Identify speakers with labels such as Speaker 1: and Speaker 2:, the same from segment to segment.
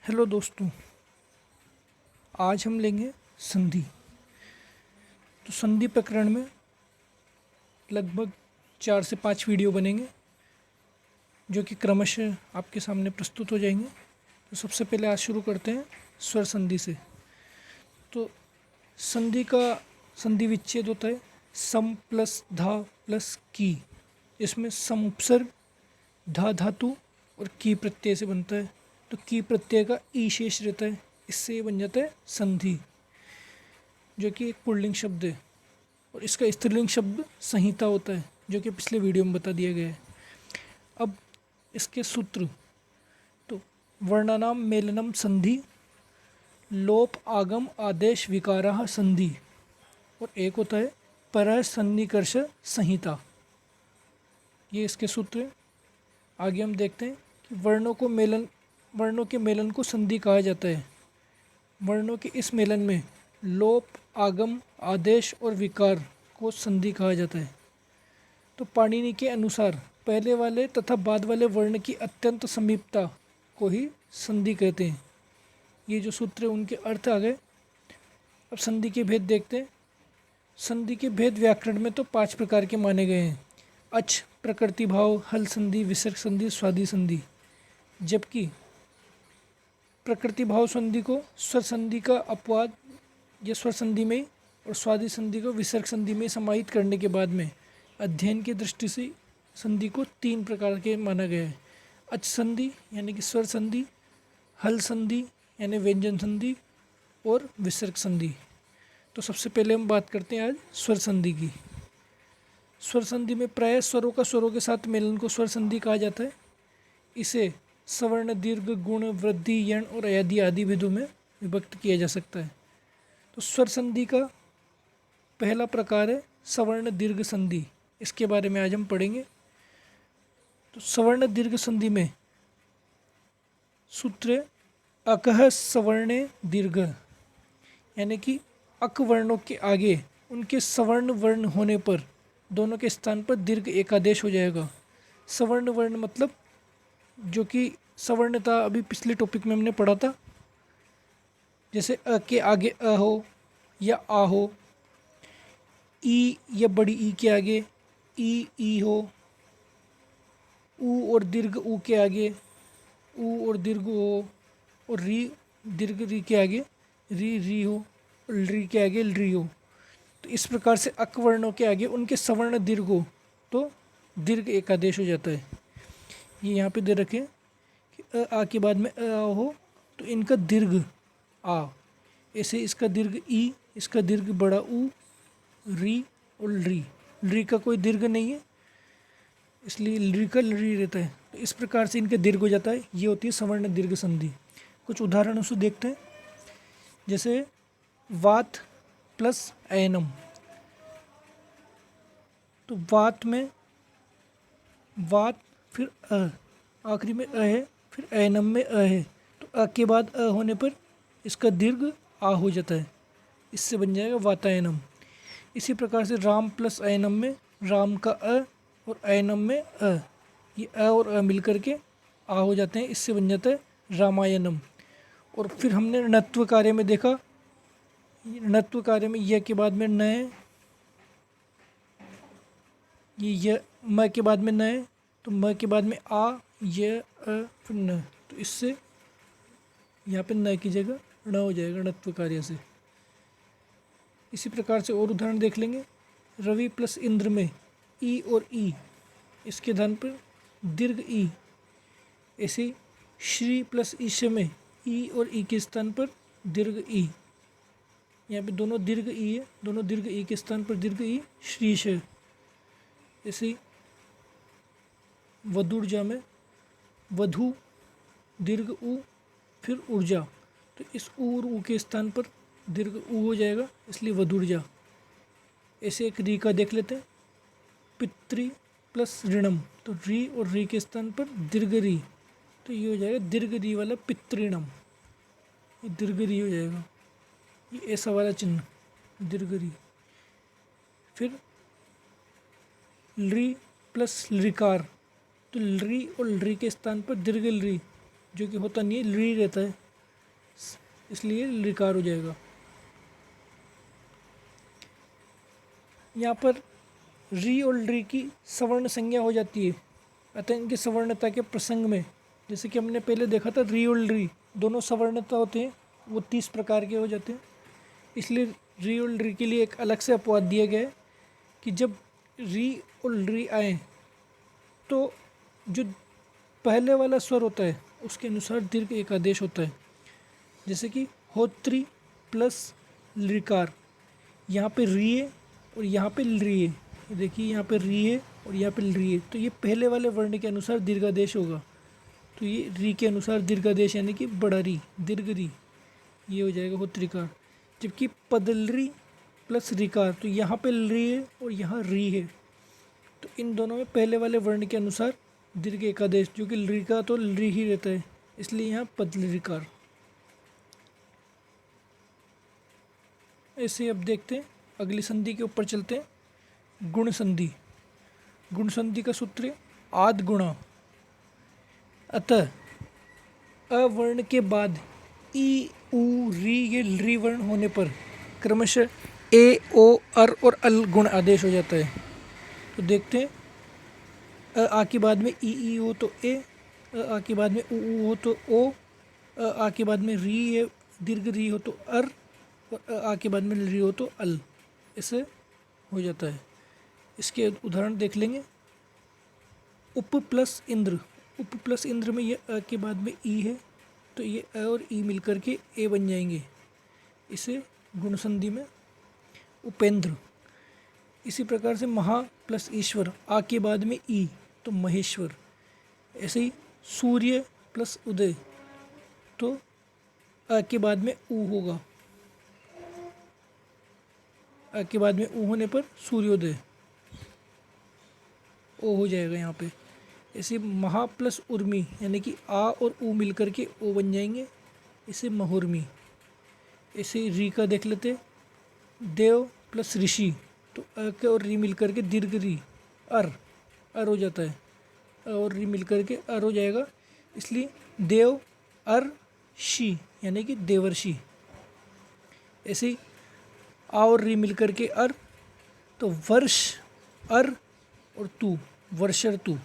Speaker 1: Hello दोस्तों, आज हम लेंगे संधि। तो संधि प्रकरण में लगभग 4 से 5 वीडियो बनेंगे जो कि क्रमशः आपके सामने प्रस्तुत हो जाएंगे। तो सबसे पहले आज शुरू करते हैं स्वर संधि से। तो संधि का संधि विच्छेद होता है सम प्लस धा प्लस की। इसमें सम उपसर्ग, धा धातु और की प्रत्यय से बनता है। तो की प्रत्यय का ई शेष रहता है, इससे ये बन जाता है संधि, जो कि एक पुल्लिंग शब्द है। और इसका स्त्रीलिंग शब्द संहिता होता है, जो कि पिछले वीडियो में बता दिया गया है। अब इसके सूत्र, तो वर्णानाम मेलनम संधि, लोप आगम आदेश विकारः संधि, और एक होता है परः सन्निकर्ष संहिता। ये इसके सूत्र हैं। आगे हम देखते हैं कि वर्णों के मेलन को संधि कहा जाता है। वर्णों के इस मेलन में लोप, आगम, आदेश और विकार को संधि कहा जाता है। तो पाणिनि के अनुसार पहले वाले तथा बाद वाले वर्ण की अत्यंत समीपता को ही संधि कहते हैं। ये जो सूत्र है उनके अर्थ आ गए। अब संधि के भेद देखते हैं। संधि के भेद व्याकरण में तो 5 प्रकार के माने गए हैं: अच, प्रकृति भाव, हल संधि, विसर्ग संधि, स्वादि संधि। जबकि प्रकृति भाव संधि को स्वर संधि का अपवाद या स्वर संधि में और स्वादि संधि को विसर्ग संधि में समाहित करने के बाद में अध्ययन की दृष्टि से संधि को 3 प्रकार के माना गया है: अच संधि यानी कि स्वर संधि, हल संधि यानी व्यंजन संधि, और विसर्ग संधि। तो सबसे पहले हम बात करते हैं आज स्वर संधि की। स्वर संधि में प्रायः स्वरों का स्वरों के साथ मेलन को स्वर संधि कहा जाता है। इसे सवर्ण, दीर्घ, गुण, वृद्धि, यण और अयादि आदि भेदों में विभक्त किया जा सकता है। तो स्वर संधि का पहला प्रकार है सवर्ण दीर्घ संधि। इसके बारे में आज हम पढ़ेंगे। तो सवर्ण दीर्घ संधि में सूत्र है अकः सवर्णे दीर्घ, यानी कि अक वर्णों के आगे उनके सवर्ण वर्ण होने पर दोनों के स्थान पर दीर्घ एकादेश हो जाएगा। सवर्ण वर्ण मतलब जो कि सवर्ण था, अभी पिछले टॉपिक में हमने पढ़ा था। जैसे अ के आगे अ हो या आ हो, ई या बड़ी ई के आगे ई हो, ऊ और दीर्घ ऊ के आगे ऊ और दीर्घ हो, और री दीर्घ री के आगे री हो, और री के आगे री हो। तो इस प्रकार से अक वर्णों के आगे उनके सवर्ण दीर्घ हो तो दीर्घ एकादेश हो जाता है। ये यहाँ पे दे रखें कि अ आ के बाद में अ आ हो तो इनका दीर्घ आ, ऐसे इसका दीर्घ ई, इसका दीर्घ बड़ा ऊ, री और री का कोई दीर्घ नहीं है, इसलिए ली का ली रहता है। तो इस प्रकार से इनका दीर्घ हो जाता है। ये होती है सवर्ण दीर्घ संधि। कुछ उदाहरणों से देखते हैं। जैसे वात प्लस ऐनम। तो वात में वात, फिर अ, आखिरी में अ है, फिर ऐनम में अ है। तो अ के बाद अ होने पर इसका दीर्घ आ हो जाता है, इससे बन जाएगा वातायनम। इसी प्रकार से राम प्लस ऐनम में राम का अ और ऐनम में अ, ये अ और अ मिल करके आ हो जाते हैं, इससे बन जाता है रामायणम। और फिर हमने णत्व कार्य में देखा, णत्व कार्य में य के बाद में न है, ये य म के बाद में न है, तो म के बाद में आ, य, अ, फिर न। तो इससे यहाँ पे न की जगह ण हो जाएगा णत्व कार्य से। इसी प्रकार से और उदाहरण देख लेंगे। रवि प्लस इंद्र में ई और ई, इसके स्थान पर दीर्घ ई। ऐसे श्री प्लस ईश में ई और ई के स्थान पर दीर्घ ई। यहाँ पे दोनों दीर्घ ई है, दोनों दीर्घ ई के स्थान पर दीर्घ ई श्रीश है। ऐसे वधूर्जा में वधु दीर्घ ऊ, फिर ऊर्जा। तो इस ऊ और ऊ के स्थान पर दीर्घ ऊ हो जाएगा, इसलिए वधूर्जा। ऐसे एक री का देख लेते हैं। पितृ प्लस ऋणम, तो री और री के स्थान पर दीर्घ री, तो ये हो जाएगा दीर्घ री वाला पितृणम। ये दीर्घ री हो जाएगा, ये ऐसा वाला चिन्ह दीर्घ री। फिर ली प्लस लिकार, तो ली और ली के स्थान पर दीर्घ ली, जो कि होता नहीं है, ली रहता है, इसलिए लिकार हो जाएगा। यहाँ पर री और री की सवर्ण संज्ञा हो जाती है, अतः इनकी सवर्णता के प्रसंग में, जैसे कि हमने पहले देखा था री और री दोनों सवर्णता होते हैं, वो 30 प्रकार के हो जाते हैं। इसलिए री और री के लिए एक अलग से अपवाद दिया गया है कि जब री और री आए तो जो पहले वाला स्वर होता है उसके अनुसार दीर्घ एक आदेश होता है। जैसे कि होत्री प्लस लिकार, यहाँ पे री है और यहाँ पे री है, देखिए यहाँ पे री है और यहाँ पे री है, तो ये पहले वाले वर्ण के अनुसार दीर्घादेश होगा। तो ये री के अनुसार दीर्घादेश यानी कि बड़ा री, दीर्घ री, ये हो जाएगा होत्रिकार। जबकि पदलरी प्लस रिकार, तो यहाँ पे री है और यहाँ री है, तो इन दोनों में पहले वाले वर्ण के अनुसार दीर्घ एकादेश, जो कि री का तो री ही रहता है, इसलिए यहाँ पदलरिकार। ऐसे अब देखते हैं अगली संधि के ऊपर चलते हैं। गुण संधि। गुण संधि का सूत्र है आद गुणा। अतः अवर्ण के बाद ई उ री ये री वर्ण होने पर क्रमशः ए ओ अर और अल गुण आदेश हो जाता है। तो देखते हैं, आ के बाद में ई हो तो ए, आ के बाद में उ हो तो ओ, आ के बाद में री है दीर्घ री हो तो अर, और आ के बाद में री हो तो अल, ऐसे हो जाता है। इसके उदाहरण देख लेंगे। उप प्लस इंद्र। उप प्लस इंद्र में ये अ के बाद में ई है, तो ये अ और ई मिलकर के ए बन जाएंगे, इसे गुण संधि में उपेंद्र। इसी प्रकार से महा प्लस ईश्वर, आ के बाद में ई तो महेश्वर। ऐसे ही सूर्य प्लस उदय, तो अ के बाद में ऊ होगा, अ के बाद में ऊ होने पर सूर्योदय, ओ हो जाएगा यहाँ पे। ऐसे महा प्लस उर्मी यानी कि आ और ऊ मिलकर के ओ बन जाएंगे, इसे महुर्मी। ऐसे री का देख लेते, देव प्लस ऋषि, तो अ के और री मिलकर के दीर्घ री अर, अर हो जाता है, अ और री मिलकर के अर हो जाएगा, इसलिए देव अर शी यानी कि देवर्षि। ऐसे ही आ और री मिलकर के अर, तो वर्ष अर और तू वर्षर तू।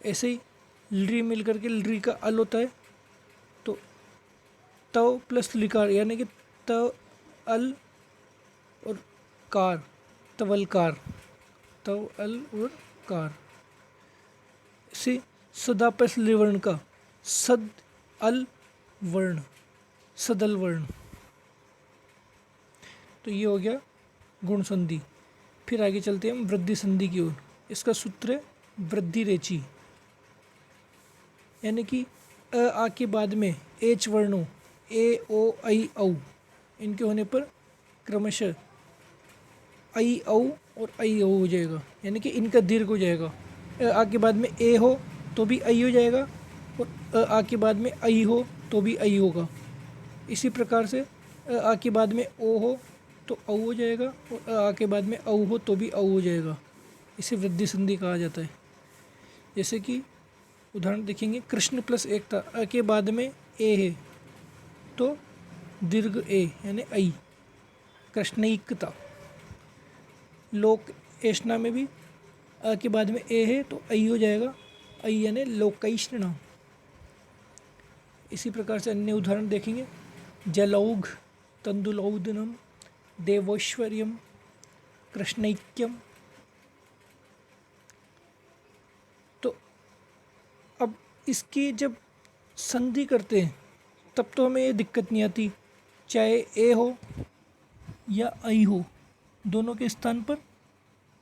Speaker 1: ऐसे ही ली मिलकर के ली का अल होता है, तो तव प्लस लिकार यानी कि तव अल और कार, तवलकार, तव अल और कार। ऐसे सदा प्लस लिवर्ण का सद अल वर्ण, सदल वर्ण। तो ये हो गया गुण संधि। फिर आगे चलते हैं हम वृद्धि संधि की ओर। इसका सूत्र है वृद्धि रेची, यानी कि अ आ के बाद में एच वर्णों ए ओ आई औ, इनके होने पर क्रमशः आई औ और आई औ हो जाएगा, यानी कि इनका दीर्घ हो जाएगा। अ आ के बाद में ए हो तो भी आई हो जाएगा, और अ आ के बाद में आई हो तो भी आई होगा। इसी प्रकार से अ आ के बाद में ओ हो तो औ हो जाएगा, और अ आ के बाद में औ हो तो भी औ हो जाएगा। इसे वृद्धि संधि कहा जाता है। जैसे कि उदाहरण देखेंगे, कृष्ण प्लस एकता, अ के बाद में ए है तो दीर्घ ए यानी आई, कृष्णैकता। लोक ऐष्णा में भी अ के बाद में ए है तो आई हो जाएगा, आई यानी लोकैष्णा। इसी प्रकार से अन्य उदाहरण देखेंगे, जलौघ, तंदुलौदनम, देवैश्वर्यम, कृष्णैक्यम। तो अब इसकी जब संधि करते हैं तब तो हमें ये दिक्कत नहीं आती, चाहे ए हो या आई हो, दोनों के स्थान पर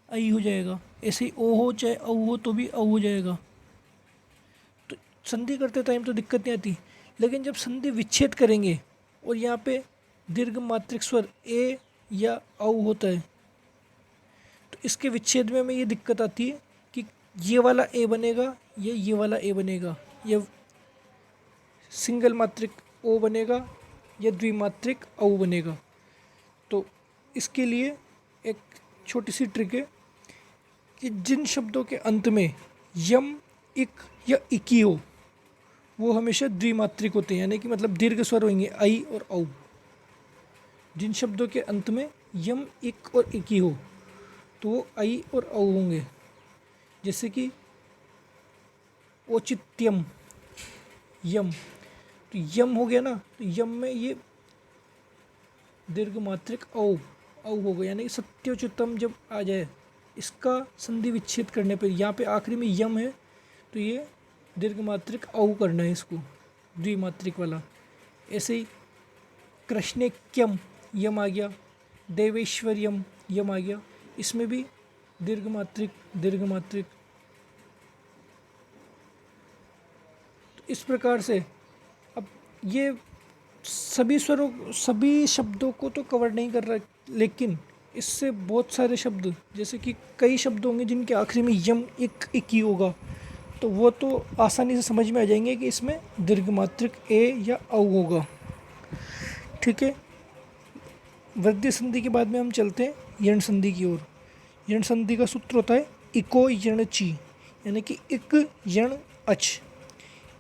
Speaker 1: आई हो जाएगा। ऐसे ही ओ हो चाहे औ हो तो भी औ हो जाएगा। तो संधि करते टाइम तो दिक्कत नहीं आती, लेकिन जब संधि विच्छेद करेंगे और यहाँ पे दीर्घ मात्रिक स्वर ए या औ होता है, तो इसके विच्छेद में हमें ये दिक्कत आती है कि ये वाला ए बनेगा या ये वाला ए बनेगा, या सिंगल मात्रिक ओ बनेगा या द्विमात्रिक औ बनेगा। तो इसके लिए एक छोटी सी ट्रिक है कि जिन शब्दों के अंत में यम, इक या इकी हो वो हमेशा द्विमात्रिक होते हैं, यानी कि मतलब दीर्घ स्वर होंगे आई और औ। जिन शब्दों के अंत में यम इक और इकी हो तो वो आई और औ होंगे, जैसे कि औचित्यम, यम। तो यम हो गया ना, तो यम में ये दीर्घ मात्रिक औ औ हो गया, यानी कि सत्योचितम जब आ जाए इसका संधि विच्छेद करने पर, यहाँ पे आखिरी में यम है तो ये दीर्घ मात्रिक औ करना है इसको, द्विमात्रिक वाला। ऐसे ही कृष्णेक्यम यम आ गया, देवेश्वर्यम यम आ गया, इसमें भी दीर्घ मात्रिक दीर्घ मात्रिक। तो इस प्रकार से अब ये सभी स्वरों सभी शब्दों को तो कवर नहीं कर रहा, लेकिन इससे बहुत सारे शब्द, जैसे कि कई शब्द होंगे जिनके आखिरी में यम इक इकी होगा, तो वो तो आसानी से समझ में आ जाएंगे कि इसमें दीर्घ मात्रिक ए या औ होगा। ठीक है, वृद्धि संधि के बाद में हम चलते हैं यण संधि की ओर। यण संधि का सूत्र होता है इको यण ची, यानी कि इक यण अच।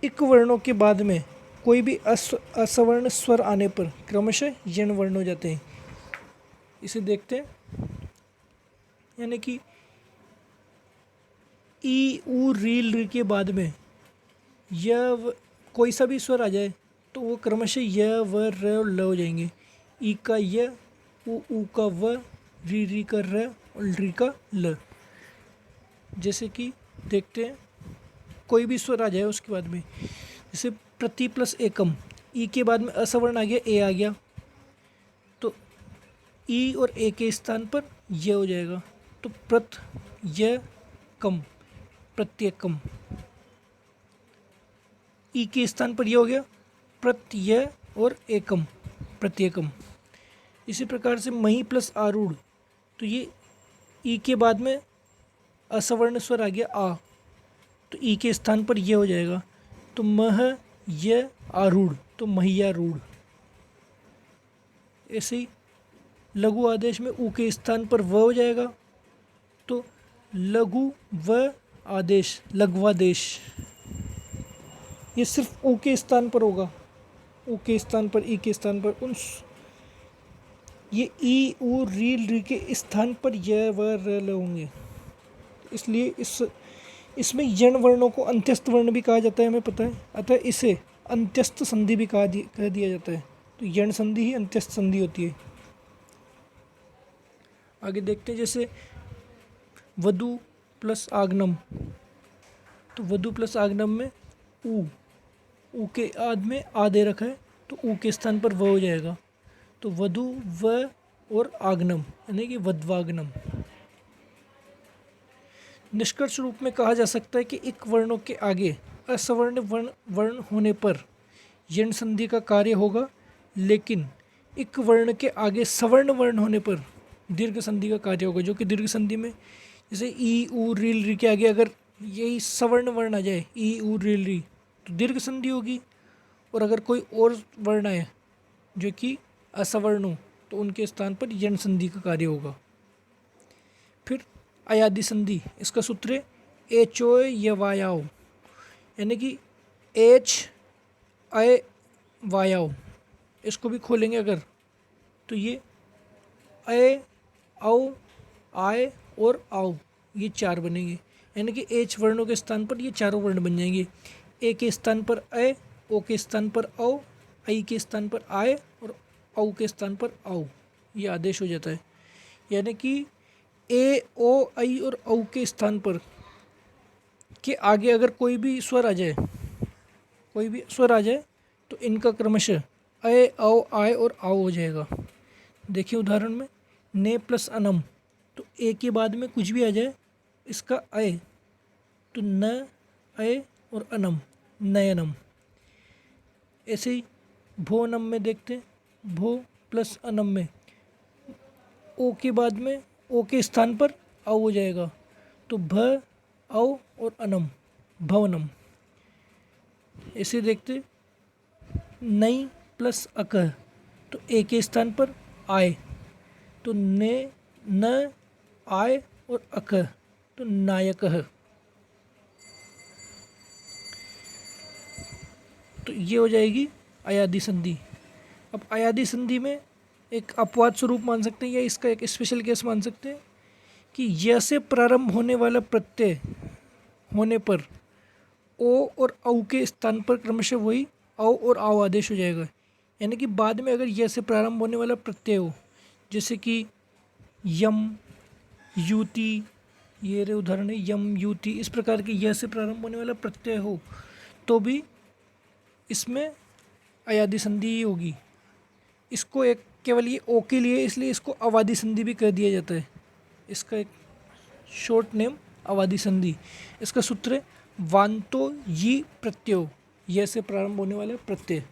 Speaker 1: इक वर्णों के बाद में कोई भी असवर्ण स्वर आने पर क्रमशः यण वर्ण हो जाते हैं। इसे देखते हैं, यानी कि ई उ री ल के बाद में कोई सा भी स्वर आ जाए तो वो क्रमशः य व र और ल हो जाएंगे। ई का य, उ का व, री का र और री का ल। जैसे कि देखते हैं, कोई भी स्वर आ जाए उसके बाद में, जैसे प्रति प्लस एकम, ई के बाद में असवर्ण आ गया, ए आ गया, तो ई और ए के स्थान पर य हो जाएगा, तो प्रत य कम, प्रत्येकम। ई के स्थान पर यह हो गया प्रत्यय और एकम, प्रत्येकम। इसी प्रकार से मही प्लस आरूढ़, तो ये ई के बाद में असवर्ण स्वर आ गया आ, तो ई के स्थान पर यह हो जाएगा, तो मह य आरूढ़, तो महियारूढ़। ऐसे ही लघु आदेश में ऊ के स्थान पर व हो जाएगा, तो लघु व आदेश, लघ्वादेश। ये सिर्फ ऊ के स्थान पर होगा, ऊ के स्थान पर, ई के स्थान पर, ये ई उ री के स्थान पर य व र ल होंगे। इसलिए इसमें यण वर्णों को अंत्यस्थ वर्ण भी कहा जाता है, हमें पता है, अतः इसे अंत्यस्थ संधि भी कह दिया जाता है। तो यण संधि ही अंत्यस्थ संधि होती है। आगे देखते हैं, जैसे वधु प्लस आगनम, तो वधु प्लस आगनम में ऊ के आद में आ दे रखा है, तो ऊ के स्थान पर व हो जाएगा, तो वधु व और आगनम, यानी कि वध्वागनम। निष्कर्ष रूप में कहा जा सकता है कि इक वर्णों के आगे असवर्ण वर्ण होने पर यण संधि का कार्य होगा, लेकिन इक वर्ण के आगे सवर्ण वर्ण होने पर दीर्घ संधि का कार्य होगा। जो कि दीर्घ संधि में जैसे ई उ रील री के आगे अगर यही सवर्ण वर्ण आ जाए, ई उ रील री, तो दीर्घ संधि होगी, और अगर कोई और वर्ण आए जो कि असवर्ण हो तो उनके स्थान पर यण संधि का कार्य होगा। फिर अयादि संधि, इसका सूत्र है एचो यवायाओ, यानी कि एच अय वायाओ। इसको भी खोलेंगे अगर, तो ये अय औ आय और आओ, ये चार बनेंगे, यानी कि एच वर्णों के स्थान पर ये चारों वर्ण बन जाएंगे। ए के स्थान पर अय, ओ के स्थान पर औ, आई के स्थान पर आय और औ के स्थान पर आओ, ये आदेश हो जाता है। यानी कि ए ओ आई और औ के स्थान पर के आगे अगर कोई भी स्वर आ जाए, कोई भी स्वर आ जाए, तो इनका क्रमशः अय औ आय और आओ हो जाएगा। देखिए उदाहरण में, ने प्लस अनम, तो ए के बाद में कुछ भी आ जाए इसका अय, तो न अय और अनम, नयनम। ऐसे ही भोनम में देखते हैं, भो प्लस अनम में ओ के बाद में ओ के स्थान पर औ हो जाएगा, तो भ औ और अनम, भवनम। ऐसे देखते नई प्लस अकह, तो ए के स्थान पर आय, तो ने न आय और अकह, तो नायकः। तो ये हो जाएगी अयादी संधि। अब अयादी संधि में एक अपवाद स्वरूप मान सकते हैं या इसका एक स्पेशल केस मान सकते हैं कि य से प्रारंभ होने वाला प्रत्यय होने पर ओ और औ के स्थान पर क्रमशः वही औ और आओ आदेश हो जाएगा। यानी कि बाद में अगर य से प्रारंभ होने वाला प्रत्यय हो, जैसे कि यम, युति, ये रे उदाहरण है यम, युति, इस प्रकार के य से प्रारंभ होने वाला प्रत्यय हो तो भी इसमें अयादी संधि ही होगी। इसको एक केवल ये ओ के लिए, इसलिए इसको अवादी संधि भी कह दिया जाता है। इसका एक शॉर्ट नेम अवादी संधि। इसका सूत्र है वांतो यी प्रत्ययो, य से प्रारंभ होने वाले प्रत्यय।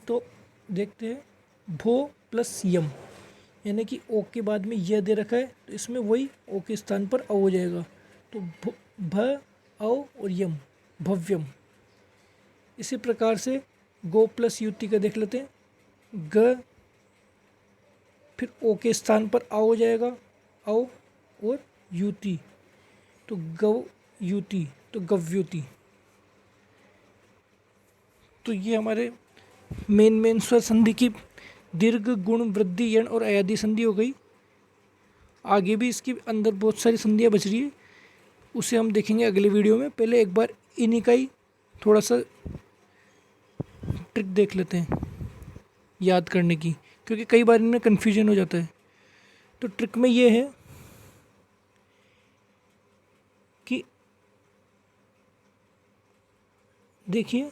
Speaker 1: तो देखते हैं भो प्लस यम, यानी कि ओ के बाद में यह दे रखा है तो इसमें वही ओ के स्थान पर औ हो जाएगा। तो भ, औ और यम, भव्यम। इसी प्रकार से गो प्लस युति का देख लेते हैं। ग, फिर ओ के स्थान पर आ हो जाएगा, औ और युति, तो गव युति, तो गव्युति। तो ये हमारे मेन स्वर संधि की दीर्घ, गुण, वृद्धि, यण और अयादी संधि हो गई। आगे भी इसके अंदर बहुत सारी संधियाँ बच रही है, उसे हम देखेंगे अगले वीडियो में। पहले एक बार इन्हीं का ही थोड़ा सा ट्रिक देख लेते हैं याद करने की, क्योंकि कई बार इनमें कन्फ्यूजन हो जाता है। तो ट्रिक में ये है कि देखिए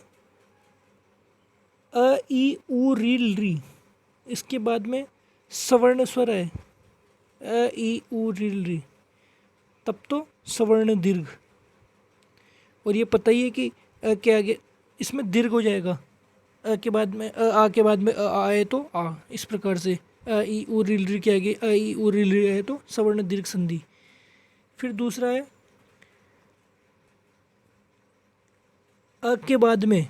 Speaker 1: अ, ई, उ, री, री, इसके बाद में सवर्ण स्वर है अ, ई, उ, री, तब तो सवर्ण दीर्घ। और ये पता ही है कि अ के आगे इसमें दीर्घ हो जाएगा। अ के बाद में आ के बाद में आए तो आ, इस प्रकार से अ, ई, उ, री के आगे अ, ई, उ, री आए तो सवर्ण दीर्घ संधि। फिर दूसरा है अ के बाद में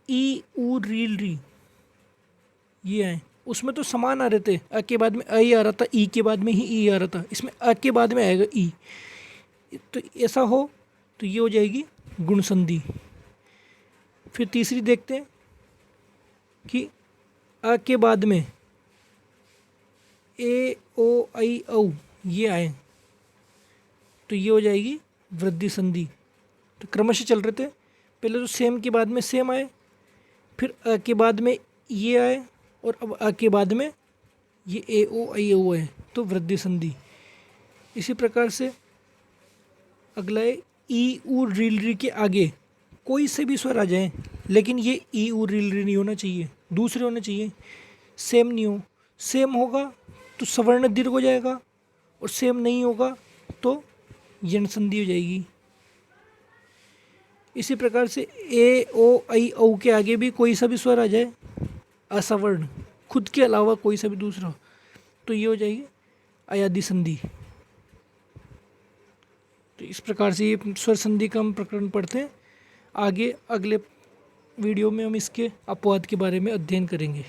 Speaker 1: ई, उ, री, ये आए, उसमें तो समान आ रहे थे। अ के बाद में अ ही आ रहा था, ई के बाद में ही ई आ रहा था, इसमें अ के बाद में आएगा ई। तो ऐसा हो तो ये हो जाएगी गुण संधि। फिर तीसरी देखते हैं कि अ के बाद में ए, ओ, आई, औ ये आए तो ये हो जाएगी वृद्धि संधि। तो क्रमशः चल रहे थे, पहले तो सेम के बाद में सेम आए, फिर अ के बाद में ये आए, और अब अ के बाद में ये ए, ओ, आई, ओ है, तो वृद्धि संधि। इसी प्रकार से अगला है ई, उ, री के आगे कोई से भी स्वर आ जाए, लेकिन ये ई, उ, री नहीं होना चाहिए, दूसरे होने चाहिए। सेम नहीं हो, सेम होगा तो सवर्ण दीर्घ हो जाएगा, और सेम नहीं होगा तो यण संधि हो जाएगी। इसी प्रकार से ए, ओ, आई, औ के आगे भी कोई सा भी स्वर आ जाए असवर्ण, खुद के अलावा कोई सा भी दूसरा, तो ये हो जाएगी अयादी संधि। तो इस प्रकार से ये स्वर संधि का हम प्रकरण पढ़ते हैं। आगे अगले वीडियो में हम इसके अपवाद के बारे में अध्ययन करेंगे।